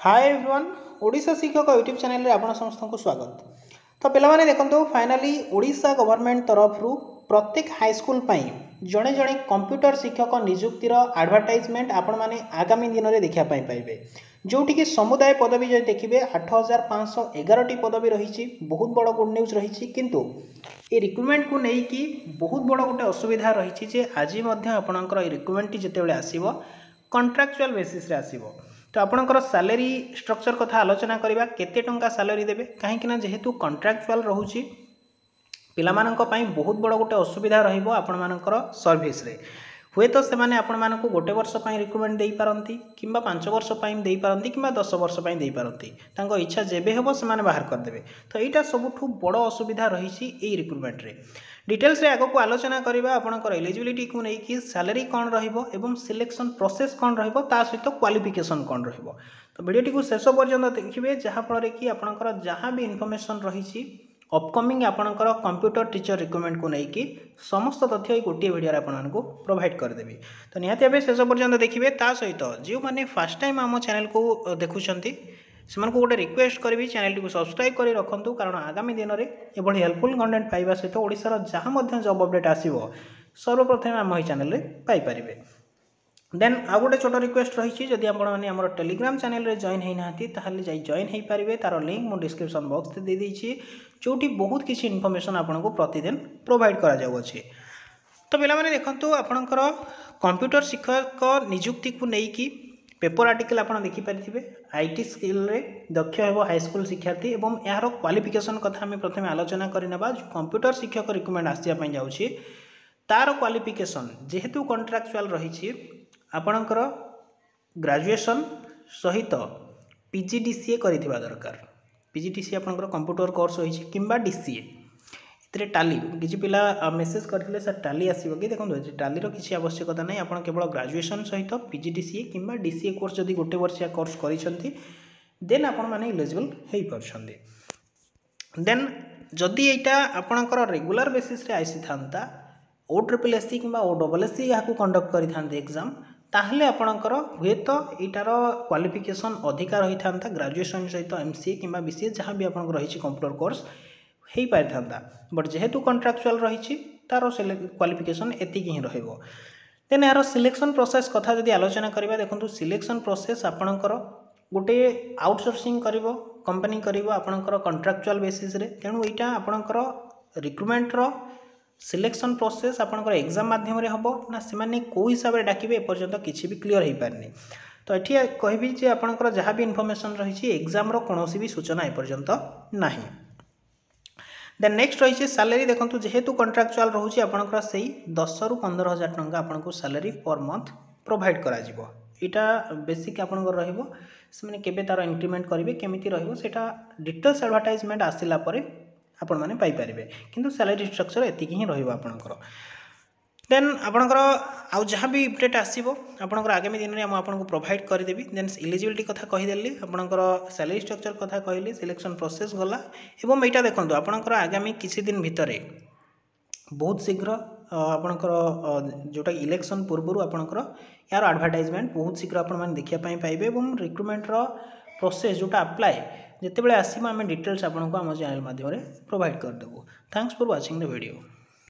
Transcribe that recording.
Hi everyone Odisha शिक्षक YouTube channel रे आपण समस्त को स्वागत। तो पिलामाने देखंतु फाइनली ओडिशा गवर्नमेंट तरफ रु प्रत्येक हाई स्कूल पई जड़े जड़े कंप्यूटर शिक्षक नियुक्तिर एडवर्टाइजमेंट आपण माने आगामी दिन में देखा पाइबे। जोटि कि समुदाय पदवी जो देखिए 8511 टी पदवी रही बहुत बड़ गुड न्यूज रही किंतु ये रिक्रुटमेंट को लेकिन बहुत बड़ गोटे असुविधा रही आज आपणकर रिक्रुटमेंट जितेबाला आसो कंट्राक्चुअल बेसिस रे आसीबो। तो आपणकर सैलरी स्ट्रक्चर कथा आलोचना करबा केते टंका सैलरी देबे कहीं जेहेतु कंट्राक्चुअल रहूची पिलामानंक पई बहुत बड़ गोटे असुविधा रहिबो आपण मानकर सर्विस रे हुए तो से माने आपण मानकु गोटे वर्ष पई रिक्रुटमेंट देई पारंती किंबा 5 वर्ष पई देई पारंती किंबा 10 वर्ष पई देई पारंती तांको इच्छा जेबे हेबो से माने बाहर कर देबे। तो एटा सबुठु बड़ असुविधा रहिछि एई रिक्रुटमेंट रे। डिटेल्स रे आगो को आलोचना करबा आपणकर एलिजिबिलिटी को नै कि सैलरी कोन रहिबो एवं सिलेक्शन प्रोसेस कोन रहिबो ता सहित क्वालिफिकेशन कोन रहिबो। तो वीडियो को शेष पर्यंत देखिबे जहाँ फल कि आपणकर जहाँ भी इनफॉरमेशन रहिछि अपकमिंग आपणकर कंप्यूटर टीचर रिक्रुटमेंट को लेकिन समस्त तथ्य गोटे वीडियो आपको प्रोवाइड करदेवी। तो निहाती भाव शेष पर्यंत देखिए ता सहित जो मैंने फर्स्ट टाइम आम चैनल को देखुंत से गोटे रिक्वेस्ट करी चैनल को सब्सक्राइब कर रखु कारण आगामी दिन में यह हेल्पफुल कंटेंट पाइबा सहित ओडिशार जहाँ जॉब अपडेट आसो सर्वप्रथम आम ये चैनल पाइपर। देन आ गोटे छोट रिक्वेस्ट रही जदि आप टेलीग्राम चैनल रे जॉइन होना ताहले जॉइन हो पारे तार लिंक मु डिस्क्रिप्शन बॉक्स दे देछि जोटी बहुत किसी इनफॉरमेशन आपको प्रतिदिन प्रोवाइड करा जाउछि। तो पिला माने देखंतु आपणकर कंप्यूटर शिक्षक नियुक्ति को लेकिन पेपर आर्टिकल आप देखिपारे आईटी स्किल रे दक्ष हेबो हाई स्कूल शिक्षार्थी एवं यार क्वालिफिकेशन कथा आम प्रथम आलोचना करनेबा। कंप्यूटर शिक्षक रिक्रुटमेंट आसिया जाउछि तार क्वालिफिकेशन जेहेतु कंट्राक्चुअल रही आपणकर ग्रेजुएशन सहित पीजीडीसीए करिथिबा दरकार। पीजीडीसीए आपणकर कंप्यूटर कोर्स होइछि किंबा डीसीए इतरे टाली किछि पिला मेसेज करथिले सर टाली आसीबो कि देखंतु टाली रो किछि आवश्यकता नै आपण केवल ग्रेजुएशन सहित पीजीडीसीए किंबा डीसीए कोर्स जदि गोटे वर्षिया कोर्स करिसंती देन आपण माने एलिजिबल हेइ परछंती। देन जदि एटा आपणकर रेगुलर बेसिस रे आइसि थांता OSSC किंबा OSSC याकू कंडक्ट करि थांते एग्जाम ताहले आपणकर हुए तो एटार क्वालिफिकेशन अधिका रही था ग्रेजुएशन सहित एमसीए किंबा बीसीए जहाँ भी आपन रही कंप्यूटर कोर्स हो पारि था बट जेहेतु कंट्राक्चुअल रही तार क्वालिफिकेशन एतिक ही रहिबो। देन यार सिलेक्शन प्रोसेस कथा जदि आलोचना करबा देखंतु सिलेक्शन प्रोसेस आपणकर गोटे आउटसोर्सिंग करिवो कंपनी करिवो आपणकर कंट्राक्चुअल बेसिस रे तेणु एटा आपणकर रिक्रुटमेंट रो सिलेक्शन प्रोसेस आपणकर एग्जाम माध्यम रे हबो ना से माने को हिसाब रे डाकिबे एपर्यंत किछि भी क्लियर हो पारनी। तो एठी कहबी जे आपणकर जहाँ भी इनफॉरमेशन रही एग्जाम रो कोनोसी भी सूचना एपर्यंत नाही। देन नेक्स्ट रही सैलरी देखंतु जेहेतु कंट्राक्चुअल रहउची आपणकर सेही 10 रु 15,000 टंका आपनको सैलरी पर मंथ प्रोवाइड करा जिवो। एटा बेसिक आपणकर रहइबो से माने केबे तार इंक्रीमेंट करिवे केमिति रहइबो सेटा डिटेल्स एडवर्टाइजमेंट आसिला परे आपण माने पाई परिबे किंतु सैलरी स्ट्रक्चर एतिक ही रहइबो आपणकर। देन आपणकर आउ जहाँ भी अपडेट आसीबो आपणकर आगामी दिन में हम आपनको प्रोवाइड कर देबी। देन एलिजिबिलिटी कथा कहिदेली आपणकर सैलरी स्ट्रक्चर कथा कहली सिलेक्शन प्रोसेस गला एवं एटा देखंतु आपणकर आगामी किछि दिन भितरे बहुत शीघ्र आपणकर जोटा इलेक्शन पूर्व आपणकर यार एडवर्टाइजमेंट बहुत शीघ्र आपण माने देखिया पई पाइबे एवं रिक्रुटमेंट रो प्रोसेस जोटा अप्लाई जितेबाला आसीबा आम डिटेल्स आपको आम चैनल माध्यम प्रोवाइड कर देबो। Thanks for watching the video.